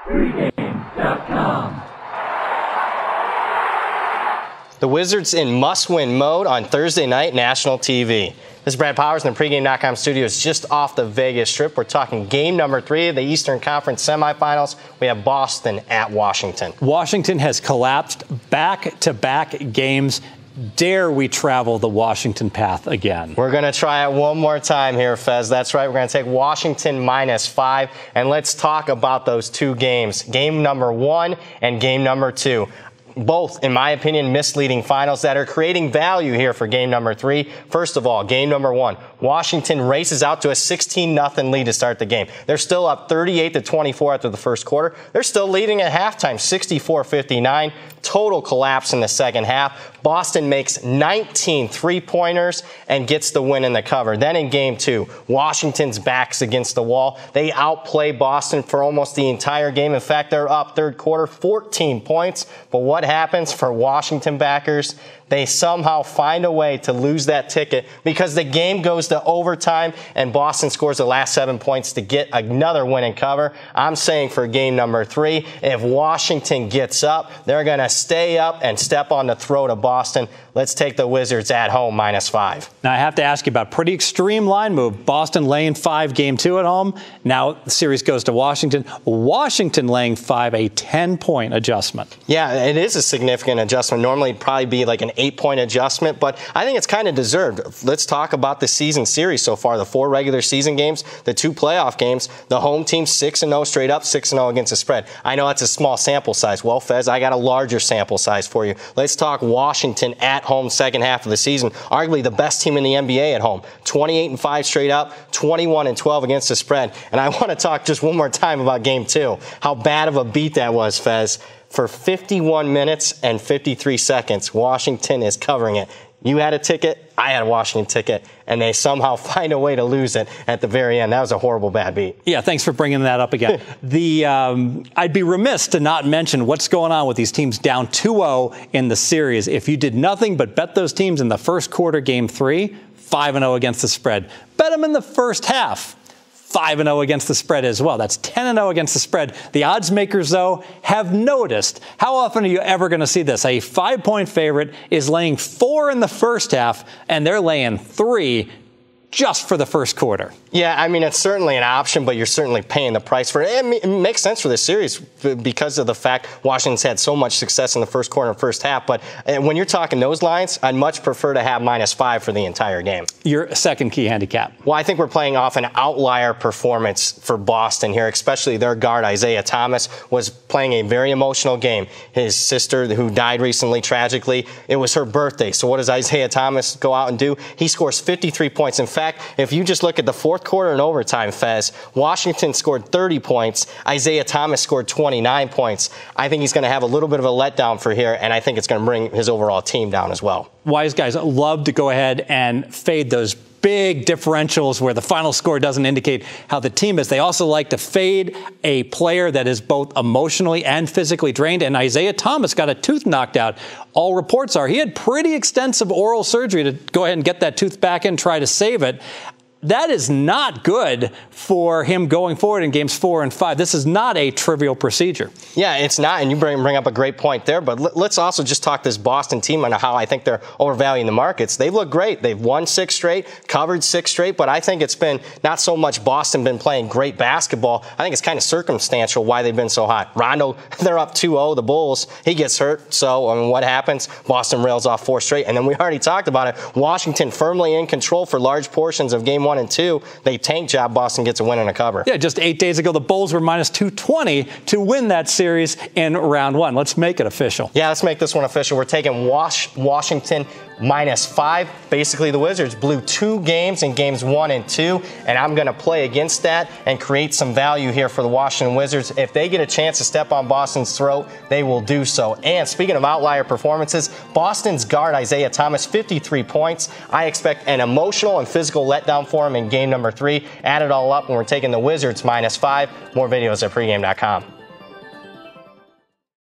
Pregame.com. The Wizards in must-win mode on Thursday night national TV. This is Brad Powers in the Pregame.com studios just off the Vegas Strip. We're talking game number 3 of the Eastern Conference semifinals. We have Boston at Washington. Washington has collapsed back-to-back games. Dare we travel the Washington path again? We're going to try it one more time here, Fez. That's right. We're going to take Washington -5. And let's talk about those two games, game number 1 and game number 2. Both, in my opinion, misleading finals that are creating value here for game number 3. First of all, game number 1, Washington races out to a 16-0 lead to start the game. They're still up 38-24 after the first quarter. They're still leading at halftime, 64-59. Total collapse in the second half. Boston makes 19 three-pointers and gets the win in the cover. Then in game 2, Washington's backs against the wall. They outplay Boston for almost the entire game. In fact, they're up third quarter, 14 points. But what happens for Washington backers? They somehow find a way to lose that ticket because the game goes to overtime and Boston scores the last 7 points to get another win and cover. I'm saying for game number 3, if Washington gets up, they're going to stay up and step on the throat of Boston. Let's take the Wizards at home -5. Now, I have to ask you about a pretty extreme line move. Boston laying 5, game 2 at home. Now the series goes to Washington. Washington laying 5, a 10-point adjustment. Yeah, it is a significant adjustment. Normally it'd probably be like an 8-point adjustment, but I think it's kind of deserved. Let's talk about the season series so far. The 4 regular season games, the 2 playoff games, the home team 6-0 straight up, 6-0 against the spread. I know that's a small sample size. Well, Fez, I got a larger sample size for you. Let's talk Washington at home second half of the season. Arguably the best team in the NBA at home. 28-5 straight up, 21-12 against the spread. And I want to talk just one more time about game 2. How bad of a beat that was, Fez. For 51 minutes and 53 seconds, Washington is covering it. You had a ticket, I had a Washington ticket, and they somehow find a way to lose it at the very end. That was a horrible bad beat. Yeah, thanks for bringing that up again. I'd be remiss to not mention what's going on with these teams down 2-0 in the series. If you did nothing but bet those teams in the first quarter, game 3, 5-0 against the spread. Bet them in the first half. 5-0 against the spread as well. That's 10-0 against the spread. The odds makers, though, have noticed. How often are you ever going to see this? A 5-point favorite is laying 4 in the first half, and they're laying 3 just for the first quarter. Yeah, I mean, it's certainly an option, but you're certainly paying the price for it. It makes sense for this series because of the fact Washington's had so much success in the first quarter and first half. But when you're talking those lines, I'd much prefer to have -5 for the entire game. Your second key handicap? Well, I think we're playing off an outlier performance for Boston here, especially their guard, Isaiah Thomas, was playing a very emotional game. His sister, who died recently, tragically, it was her birthday. So what does Isaiah Thomas go out and do? He scores 53 points. In fact, if you just look at the fourth quarter and overtime, Fez, Washington scored 30 points. Isaiah Thomas scored 29 points. I think he's going to have a little bit of a letdown for here, and I think it's going to bring his overall team down as well. Wise guys love to go ahead and fade those big differentials where the final score doesn't indicate how the team is. They also like to fade a player that is both emotionally and physically drained, and Isaiah Thomas got a tooth knocked out. All reports are he had pretty extensive oral surgery to go ahead and get that tooth back in, try to save it. That is not good for him going forward in games 4 and 5. This is not a trivial procedure. Yeah, it's not, and you bring up a great point there. But let's also just talk this Boston team and how I think they're overvaluing the markets. They've looked great. They've won 6 straight, covered 6 straight, but I think it's been not so much Boston been playing great basketball. I think it's kind of circumstantial why they've been so hot. Rondo, they're up 2-0, the Bulls. He gets hurt, so I mean, what happens? Boston rails off 4 straight, and then we already talked about it. Washington firmly in control for large portions of game 1 and 2. They tank job. Boston gets a win and a cover. Yeah, just 8 days ago, the Bulls were -220 to win that series in round 1. Let's make it official. Yeah, let's make this one official. We're taking Washington -5. Basically, the Wizards blew 2 games in games 1 and 2, and I'm going to play against that and create some value here for the Washington Wizards. If they get a chance to step on Boston's throat, they will do so. And speaking of outlier performances, Boston's guard, Isaiah Thomas, 53 points. I expect an emotional and physical letdown for him in game number 3. Add it all up, and we're taking the Wizards -5. More videos at pregame.com.